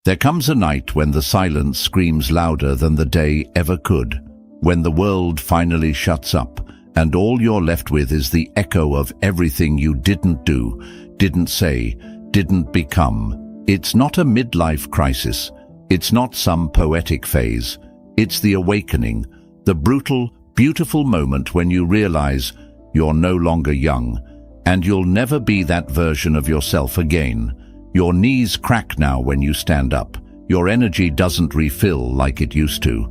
There comes a night when the silence screams louder than the day ever could, when the world finally shuts up, and all you're left with is the echo of everything you didn't do, didn't say, didn't become. It's not a midlife crisis. It's not some poetic phase. It's the awakening, the brutal, beautiful moment when you realize you're no longer young, and you'll never be that version of yourself again. Your knees crack now when you stand up. Your energy doesn't refill like it used to.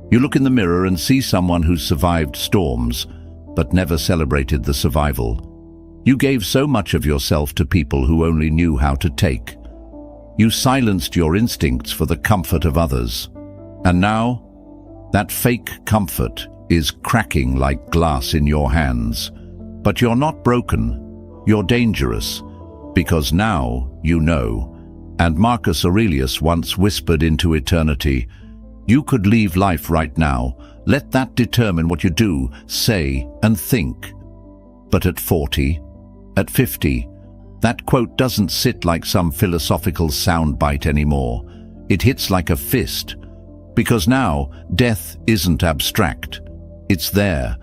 You look in the mirror and see someone who's survived storms, but never celebrated the survival. You gave so much of yourself to people who only knew how to take. You silenced your instincts for the comfort of others. And now, that fake comfort is cracking like glass in your hands. But you're not broken. You're dangerous. Because now you know. And Marcus Aurelius once whispered into eternity, "You could leave life right now. Let that determine what you do, say, and think." But at 40, at 50, that quote doesn't sit like some philosophical soundbite anymore. It hits like a fist. Because now, death isn't abstract. It's there,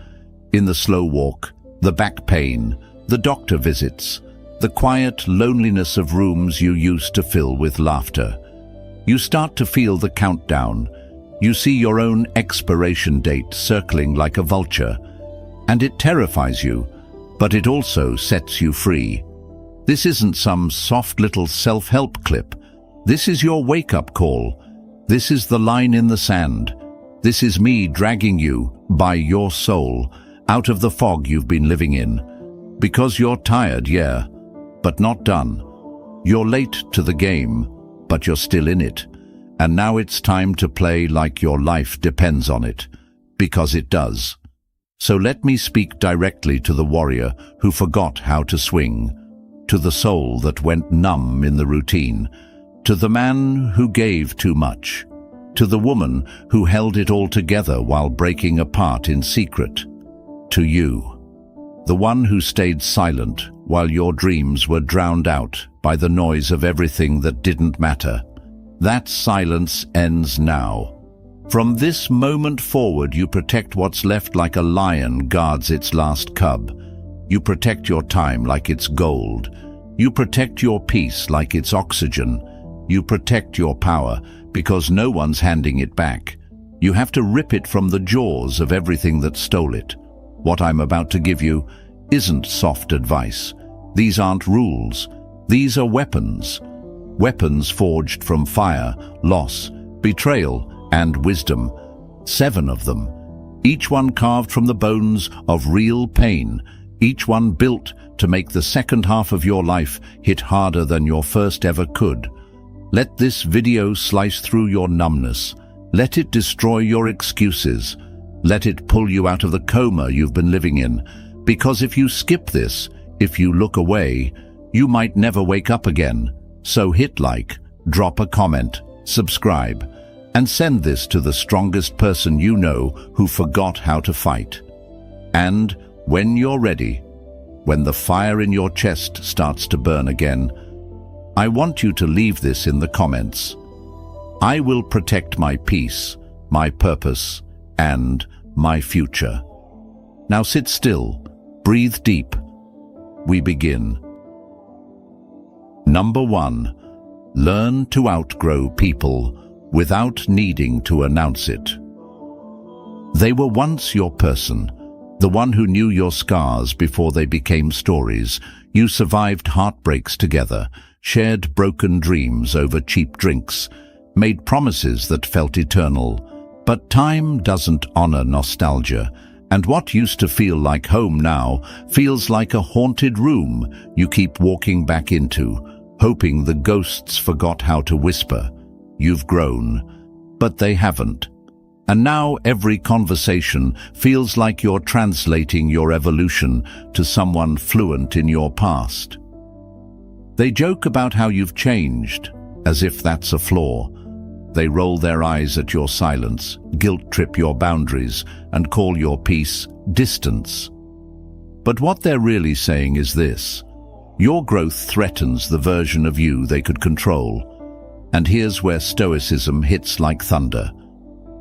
in the slow walk, the back pain, the doctor visits, the quiet loneliness of rooms you used to fill with laughter. You start to feel the countdown. You see your own expiration date circling like a vulture. And it terrifies you, but it also sets you free. This isn't some soft little self-help clip. This is your wake-up call. This is the line in the sand. This is me dragging you, by your soul, out of the fog you've been living in. Because you're tired, yeah, but not done. You're late to the game, but you're still in it. And now it's time to play like your life depends on it, because it does. So let me speak directly to the warrior who forgot how to swing, to the soul that went numb in the routine, to the man who gave too much, to the woman who held it all together while breaking apart in secret, to you, the one who stayed silent while your dreams were drowned out by the noise of everything that didn't matter. That silence ends now. From this moment forward, you protect what's left like a lion guards its last cub. You protect your time like it's gold. You protect your peace like it's oxygen. You protect your power because no one's handing it back. You have to rip it from the jaws of everything that stole it. What I'm about to give you isn't soft advice. These aren't rules. These are weapons. Weapons forged from fire, loss, betrayal, and wisdom. 7 of them. Each one carved from the bones of real pain. Each one built to make the second half of your life hit harder than your first ever could. Let this video slice through your numbness. Let it destroy your excuses. Let it pull you out of the coma you've been living in. Because if you skip this, if you look away, you might never wake up again. So hit like, drop a comment, subscribe, and send this to the strongest person you know who forgot how to fight. And when you're ready, when the fire in your chest starts to burn again, I want you to leave this in the comments. I will protect my peace, my purpose, and my future. Now sit still, breathe deep. We begin. Number 1. Learn to outgrow people without needing to announce it. They were once your person, the one who knew your scars before they became stories. You survived heartbreaks together, shared broken dreams over cheap drinks, made promises that felt eternal. But time doesn't honor nostalgia, and what used to feel like home now feels like a haunted room you keep walking back into, hoping the ghosts forgot how to whisper. You've grown, but they haven't. And now every conversation feels like you're translating your evolution to someone fluent in your past. They joke about how you've changed, as if that's a flaw. They roll their eyes at your silence, guilt-trip your boundaries, and call your peace distance. But what they're really saying is this: your growth threatens the version of you they could control. And here's where Stoicism hits like thunder.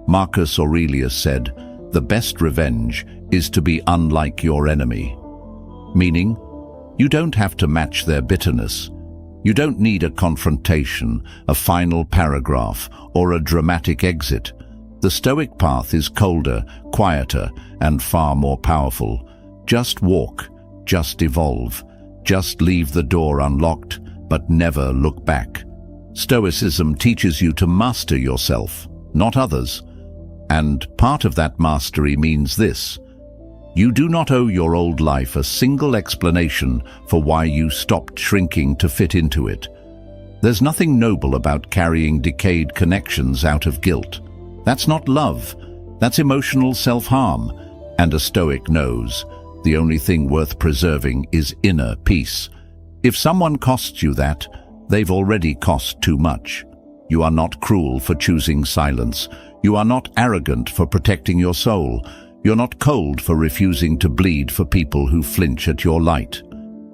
Marcus Aurelius said, "The best revenge is to be unlike your enemy." Meaning, you don't have to match their bitterness. You don't need a confrontation, a final paragraph, or a dramatic exit. The Stoic path is colder, quieter, and far more powerful. Just walk, just evolve, just leave the door unlocked, but never look back. Stoicism teaches you to master yourself, not others. And part of that mastery means this: you do not owe your old life a single explanation for why you stopped shrinking to fit into it. There's nothing noble about carrying decayed connections out of guilt. That's not love. That's emotional self-harm. And a Stoic knows the only thing worth preserving is inner peace. If someone costs you that, they've already cost too much. You are not cruel for choosing silence. You are not arrogant for protecting your soul. You're not cold for refusing to bleed for people who flinch at your light.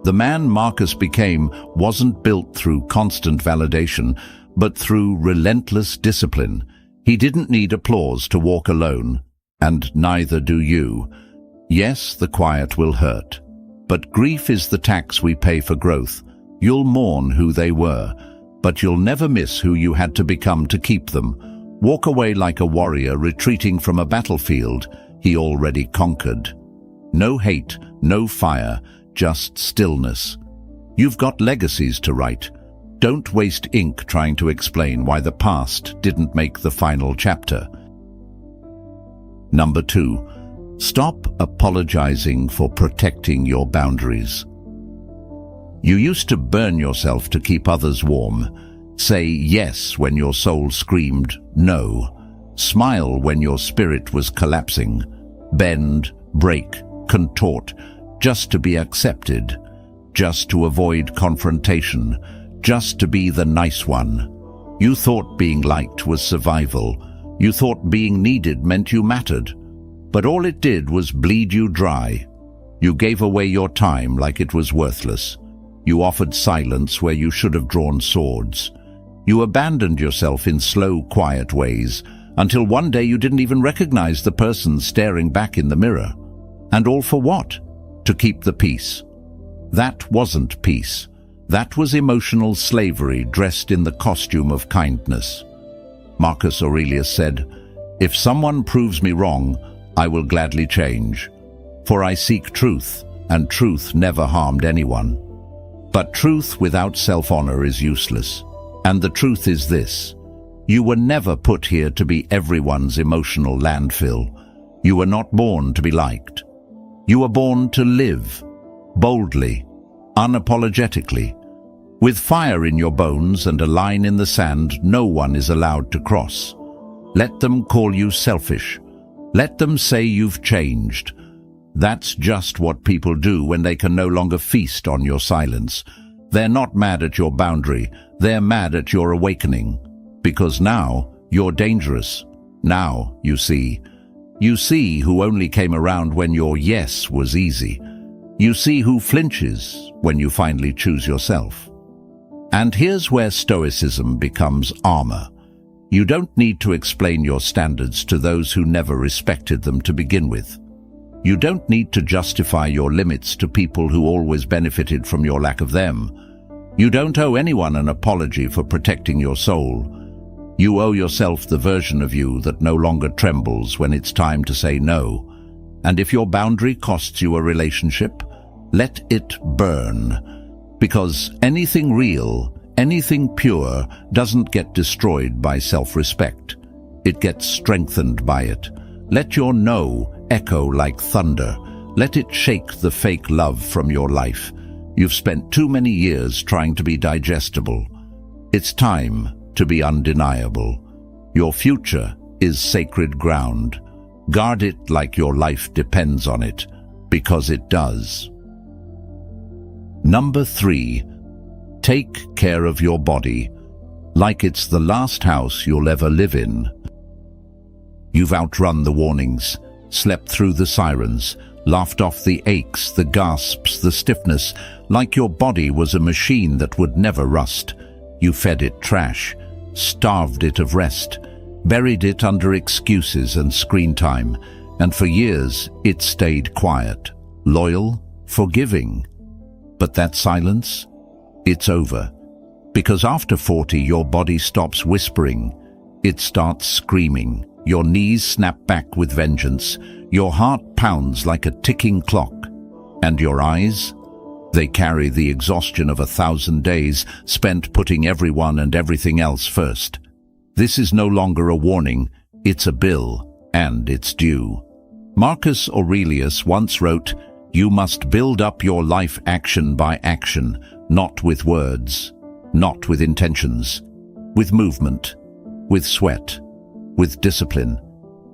The man Marcus became wasn't built through constant validation, but through relentless discipline. He didn't need applause to walk alone, and neither do you. Yes, the quiet will hurt, but grief is the tax we pay for growth. You'll mourn who they were, but you'll never miss who you had to become to keep them. Walk away like a warrior retreating from a battlefield he already conquered. No hate, no fire, just stillness. You've got legacies to write. Don't waste ink trying to explain why the past didn't make the final chapter. Number 2, stop apologizing for protecting your boundaries. You used to burn yourself to keep others warm. Say yes when your soul screamed no. Smile when your spirit was collapsing. Bend, break, contort, just to be accepted, just to avoid confrontation, just to be the nice one. You thought being liked was survival. You thought being needed meant you mattered. But all it did was bleed you dry. You gave away your time like it was worthless. You offered silence where you should have drawn swords. You abandoned yourself in slow, quiet ways, until one day you didn't even recognize the person staring back in the mirror. And all for what? To keep the peace. That wasn't peace. That was emotional slavery dressed in the costume of kindness. Marcus Aurelius said, "If someone proves me wrong, I will gladly change. For I seek truth, and truth never harmed anyone." But truth without self-honor is useless. And the truth is this: you were never put here to be everyone's emotional landfill. You were not born to be liked. You were born to live, boldly, unapologetically. With fire in your bones and a line in the sand no one is allowed to cross. Let them call you selfish. Let them say you've changed. That's just what people do when they can no longer feast on your silence. They're not mad at your boundary, they're mad at your awakening. Because now you're dangerous. Now, you see who only came around when your yes was easy. You see who flinches when you finally choose yourself. And here's where Stoicism becomes armor. You don't need to explain your standards to those who never respected them to begin with. You don't need to justify your limits to people who always benefited from your lack of them. You don't owe anyone an apology for protecting your soul. You owe yourself the version of you that no longer trembles when it's time to say no. And if your boundary costs you a relationship, let it burn. Because anything real, anything pure, doesn't get destroyed by self-respect. It gets strengthened by it. Let your no echo like thunder. Let it shake the fake love from your life. You've spent too many years trying to be digestible. It's time to be undeniable. Your future is sacred ground. Guard it like your life depends on it, because it does. Number 3, take care of your body, like it's the last house you'll ever live in. You've outrun the warnings, slept through the sirens, laughed off the aches, the gasps, the stiffness, like your body was a machine that would never rust. You fed it trash, starved it of rest, buried it under excuses and screen time, and for years it stayed quiet, loyal, forgiving. But that silence? It's over. Because after 40, your body stops whispering. It starts screaming. Your knees snap back with vengeance. Your heart pounds like a ticking clock. And your eyes? They carry the exhaustion of 1,000 days spent putting everyone and everything else first. This is no longer a warning. It's a bill, and it's due. Marcus Aurelius once wrote, "You must build up your life action by action, not with words, not with intentions, with movement, with sweat, with discipline.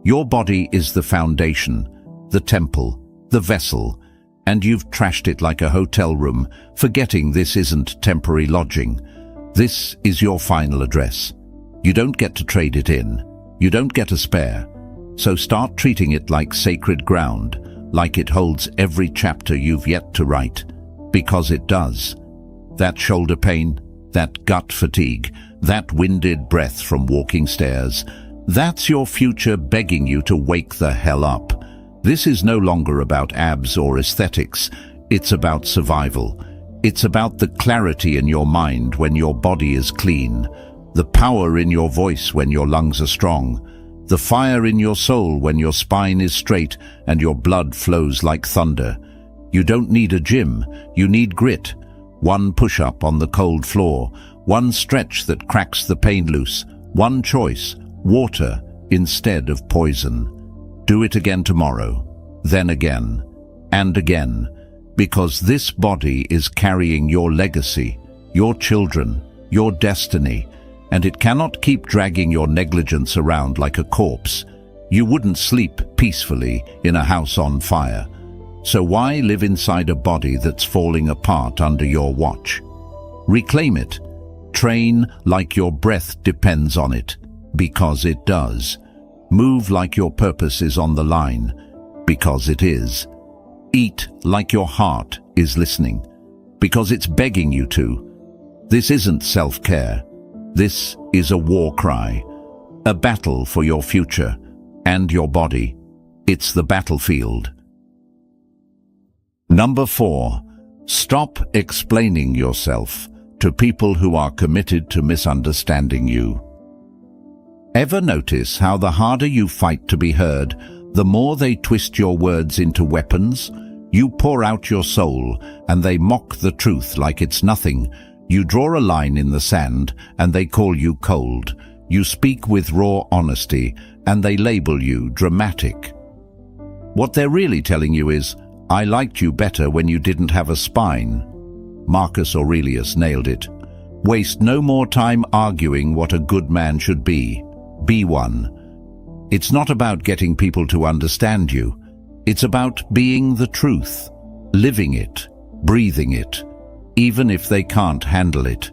Your body is the foundation, the temple, the vessel, and you've trashed it like a hotel room, forgetting this isn't temporary lodging. This is your final address. You don't get to trade it in. You don't get a spare. So start treating it like sacred ground, like it holds every chapter you've yet to write, because it does. That shoulder pain, that gut fatigue, that winded breath from walking stairs, that's your future begging you to wake the hell up. This is no longer about abs or aesthetics. It's about survival. It's about the clarity in your mind when your body is clean, the power in your voice when your lungs are strong, the fire in your soul when your spine is straight and your blood flows like thunder. You don't need a gym, you need grit. One push-up on the cold floor, one stretch that cracks the pain loose, one choice, water instead of poison. Do it again tomorrow, then again, and again, because this body is carrying your legacy, your children, your destiny, and it cannot keep dragging your negligence around like a corpse. You wouldn't sleep peacefully in a house on fire. So why live inside a body that's falling apart under your watch? Reclaim it. Train like your breath depends on it, because it does. Move like your purpose is on the line, because it is. Eat like your heart is listening, because it's begging you to. This isn't self-care. This is a war cry, a battle for your future and your body. It's the battlefield. Number 4, stop explaining yourself to people who are committed to misunderstanding you. Ever notice how the harder you fight to be heard, the more they twist your words into weapons? You pour out your soul, and they mock the truth like it's nothing. You draw a line in the sand, and they call you cold. You speak with raw honesty, and they label you dramatic. What they're really telling you is, I liked you better when you didn't have a spine. Marcus Aurelius nailed it. Waste no more time arguing what a good man should be. Be one. It's not about getting people to understand you. It's about being the truth, living it, breathing it, even if they can't handle it.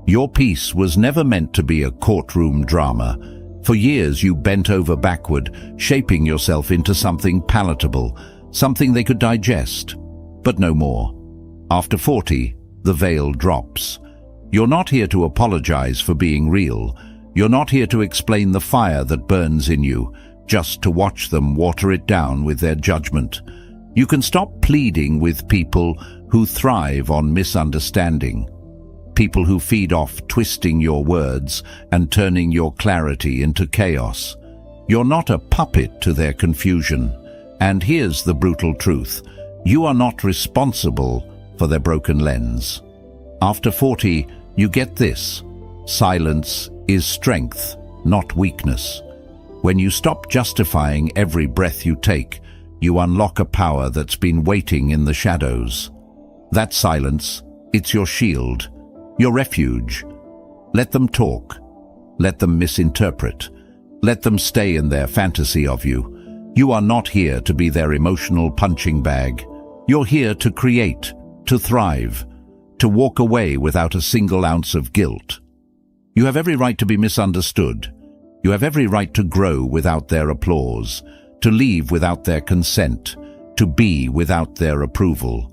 Your piece was never meant to be a courtroom drama. For years you bent over backward, shaping yourself into something palatable, something they could digest. But no more. After 40, the veil drops. You're not here to apologize for being real. You're not here to explain the fire that burns in you, just to watch them water it down with their judgment. You can stop pleading with people who thrive on misunderstanding, people who feed off twisting your words and turning your clarity into chaos. You're not a puppet to their confusion. And here's the brutal truth. You are not responsible for their broken lens. After 40, you get this. Silence is strength, not weakness. When you stop justifying every breath you take, you unlock a power that's been waiting in the shadows. That silence, it's your shield, your refuge. Let them talk. Let them misinterpret. Let them stay in their fantasy of you. You are not here to be their emotional punching bag. You're here to create, to thrive, to walk away without a single ounce of guilt. You have every right to be misunderstood. You have every right to grow without their applause, to leave without their consent, to be without their approval.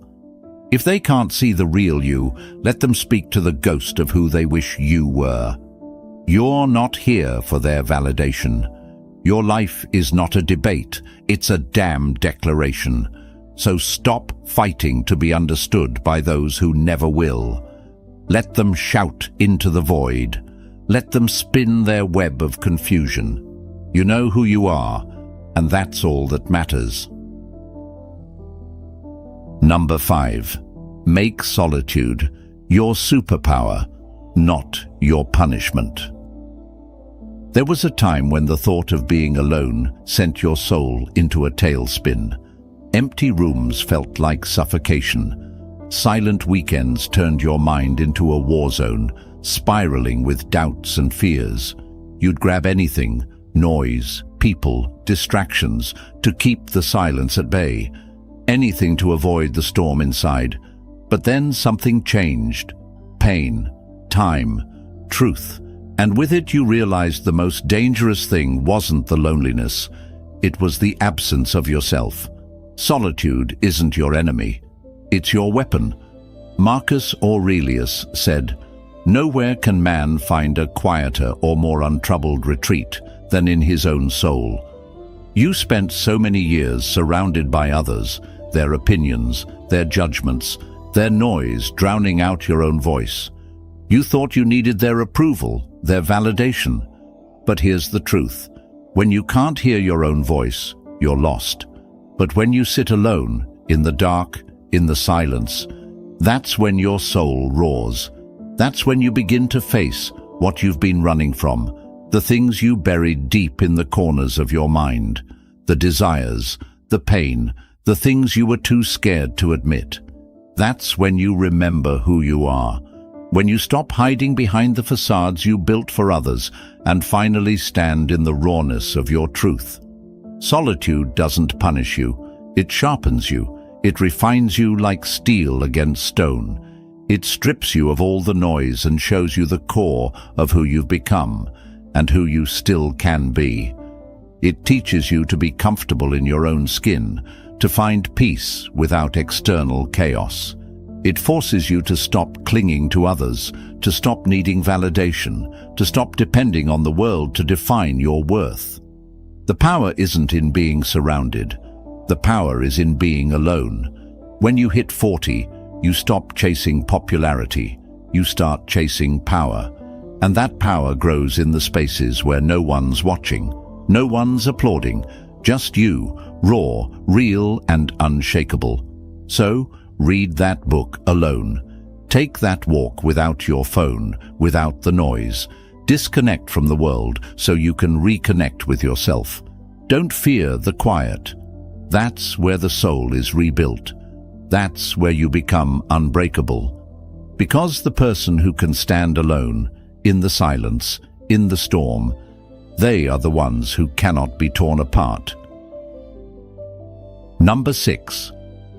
If they can't see the real you, let them speak to the ghost of who they wish you were. You're not here for their validation. Your life is not a debate, it's a damn declaration. So stop fighting to be understood by those who never will. Let them shout into the void. Let them spin their web of confusion. You know who you are, and that's all that matters. Number 5. Make solitude your superpower, not your punishment. There was a time when the thought of being alone sent your soul into a tailspin. Empty rooms felt like suffocation. Silent weekends turned your mind into a war zone, spiraling with doubts and fears. You'd grab anything, noise, people, distractions, to keep the silence at bay. Anything to avoid the storm inside. But then something changed. Pain, time, truth. And with it you realized the most dangerous thing wasn't the loneliness. It was the absence of yourself. Solitude isn't your enemy. It's your weapon. Marcus Aurelius said, "Nowhere can man find a quieter or more untroubled retreat than in his own soul." You spent so many years surrounded by others, their opinions, their judgments, their noise drowning out your own voice. You thought you needed their approval, their validation. But here's the truth. When you can't hear your own voice, you're lost. But when you sit alone, in the dark, in the silence, that's when your soul roars. That's when you begin to face what you've been running from, the things you buried deep in the corners of your mind, the desires, the pain, the things you were too scared to admit. That's when you remember who you are, when you stop hiding behind the facades you built for others and finally stand in the rawness of your truth. Solitude doesn't punish you, it sharpens you, it refines you like steel against stone. It strips you of all the noise and shows you the core of who you've become and who you still can be. It teaches you to be comfortable in your own skin, to find peace without external chaos. It forces you to stop clinging to others, to stop needing validation, to stop depending on the world to define your worth. The power isn't in being surrounded. The power is in being alone. When you hit 40, you stop chasing popularity. You start chasing power. And that power grows in the spaces where no one's watching, no one's applauding, just you, raw, real, and unshakable. So, read that book alone. Take that walk without your phone, without the noise. Disconnect from the world so you can reconnect with yourself. Don't fear the quiet. That's where the soul is rebuilt. That's where you become unbreakable. Because the person who can stand alone, in the silence, in the storm, they are the ones who cannot be torn apart. Number 6.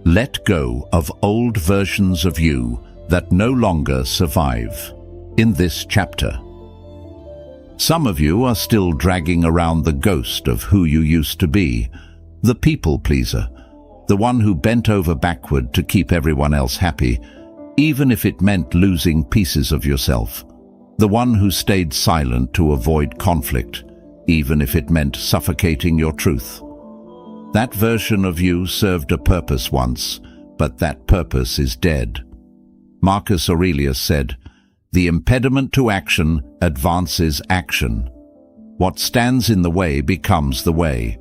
Let go of old versions of you that no longer survive. In this chapter, some of you are still dragging around the ghost of who you used to be, the people pleaser, the one who bent over backward to keep everyone else happy, even if it meant losing pieces of yourself, the one who stayed silent to avoid conflict, even if it meant suffocating your truth. That version of you served a purpose once, but that purpose is dead. Marcus Aurelius said, "The impediment to action advances action. What stands in the way becomes the way."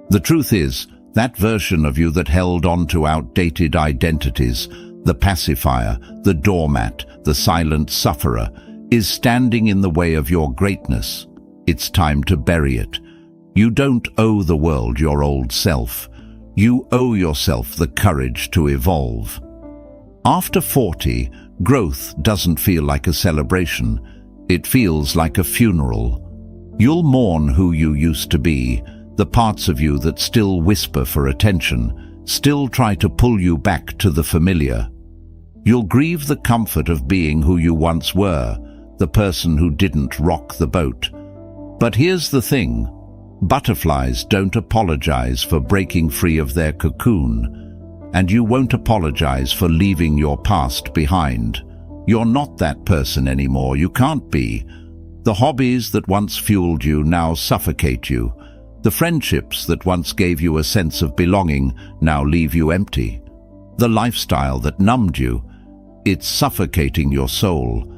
The truth is, that version of you that held on to outdated identities, the pacifier, the doormat, the silent sufferer, is standing in the way of your greatness. It's time to bury it. You don't owe the world your old self. You owe yourself the courage to evolve. After 40, growth doesn't feel like a celebration. It feels like a funeral. You'll mourn who you used to be, the parts of you that still whisper for attention, still try to pull you back to the familiar. You'll grieve the comfort of being who you once were, the person who didn't rock the boat. But here's the thing. Butterflies don't apologize for breaking free of their cocoon, and you won't apologize for leaving your past behind. You're not that person anymore. You can't be. The hobbies that once fueled you now suffocate you. The friendships that once gave you a sense of belonging now leave you empty. The lifestyle that numbed you, it's suffocating your soul.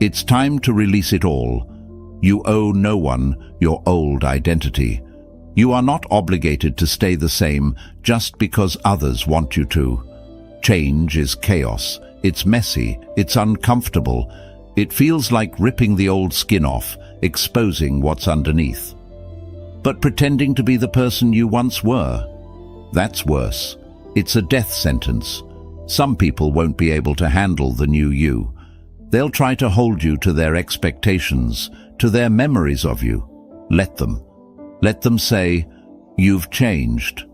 It's time to release it all. You owe no one your old identity. You are not obligated to stay the same just because others want you to. Change is chaos. It's messy. It's uncomfortable. It feels like ripping the old skin off, exposing what's underneath. But pretending to be the person you once were, that's worse. It's a death sentence. Some people won't be able to handle the new you. They'll try to hold you to their expectations, to their memories of you. Let them. Let them say, "You've changed."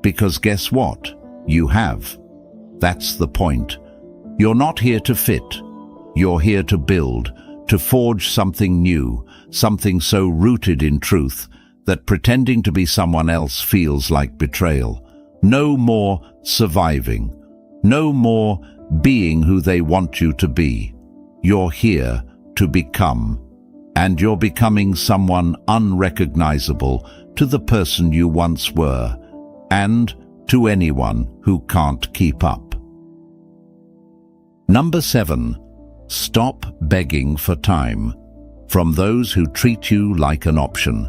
Because guess what? You have. That's the point. You're not here to fit. You're here to build, to forge something new, something so rooted in truth that pretending to be someone else feels like betrayal. No more surviving. No more being who they want you to be. You're here to become. And you're becoming someone unrecognizable to the person you once were, and to anyone who can't keep up. Number 7. Stop begging for time from those who treat you like an option.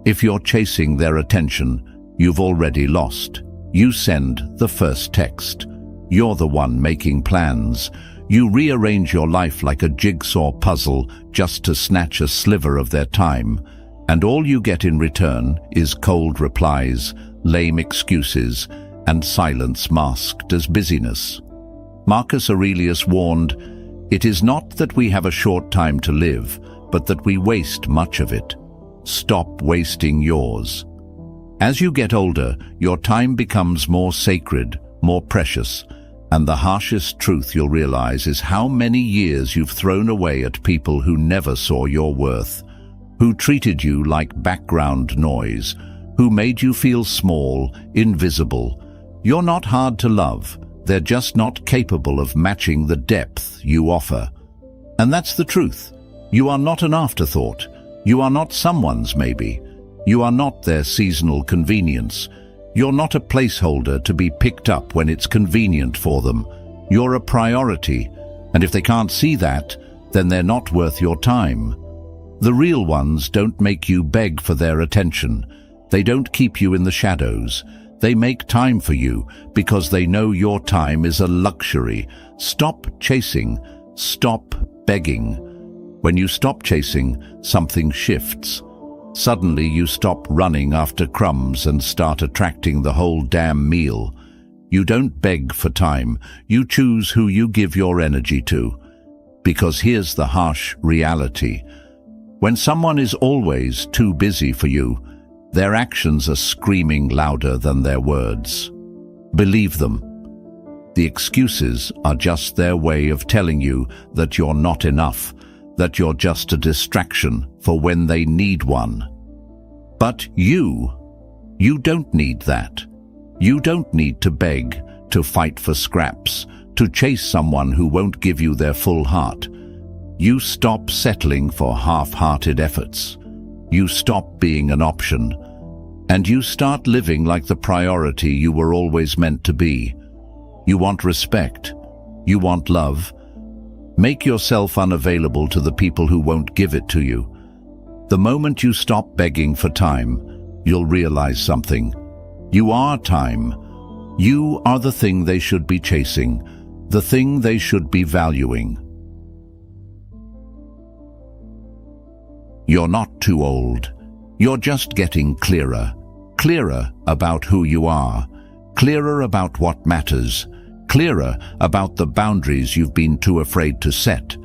If you're chasing their attention, you've already lost. You send the first text. You're the one making plans. You rearrange your life like a jigsaw puzzle just to snatch a sliver of their time, and all you get in return is cold replies, lame excuses, and silence masked as busyness. Marcus Aurelius warned, "It is not that we have a short time to live, but that we waste much of it. Stop wasting yours." As you get older, your time becomes more sacred, more precious, and the harshest truth you'll realize is how many years you've thrown away at people who never saw your worth, who treated you like background noise, who made you feel small, invisible. You're not hard to love. They're just not capable of matching the depth you offer. And that's the truth. You are not an afterthought. You are not someone's maybe. You are not their seasonal convenience. You're not a placeholder to be picked up when it's convenient for them. You're a priority, and if they can't see that, then they're not worth your time. The real ones don't make you beg for their attention. They don't keep you in the shadows. They make time for you because they know your time is a luxury. Stop chasing. Stop begging. When you stop chasing, something shifts. Suddenly you stop running after crumbs and start attracting the whole damn meal. You don't beg for time. You choose who you give your energy to. Because here's the harsh reality. When someone is always too busy for you, their actions are screaming louder than their words. Believe them. The excuses are just their way of telling you that you're not enough, that you're just a distraction for when they need one. But you don't need that. You don't need to beg, to fight for scraps, to chase someone who won't give you their full heart. You stop settling for half-hearted efforts. You stop being an option. And you start living like the priority you were always meant to be. You want respect. You want love. Make yourself unavailable to the people who won't give it to you. The moment you stop begging for time, you'll realize something. You are time. You are the thing they should be chasing, the thing they should be valuing. You're not too old. You're just getting clearer. Clearer about who you are. Clearer about what matters. Clearer about the boundaries you've been too afraid to set.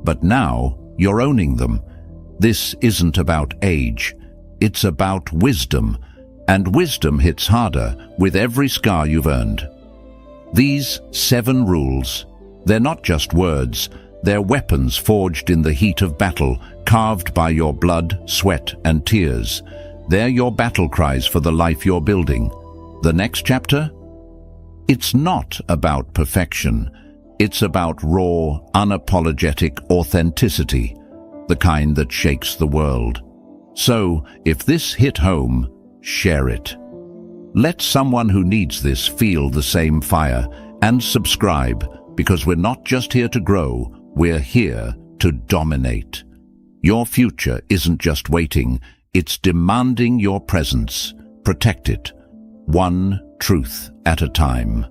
But now you're owning them. This isn't about age. It's about wisdom. And wisdom hits harder with every scar you've earned. These 7 rules, they're not just words. They're weapons forged in the heat of battle, carved by your blood, sweat, and tears. They're your battle cries for the life you're building. The next chapter? It's not about perfection. It's about raw, unapologetic authenticity. the kind that shakes the world. So, if this hit home, share it. Let someone who needs this feel the same fire, and subscribe, because we're not just here to grow, we're here to dominate. Your future isn't just waiting, it's demanding your presence. Protect it, one truth at a time.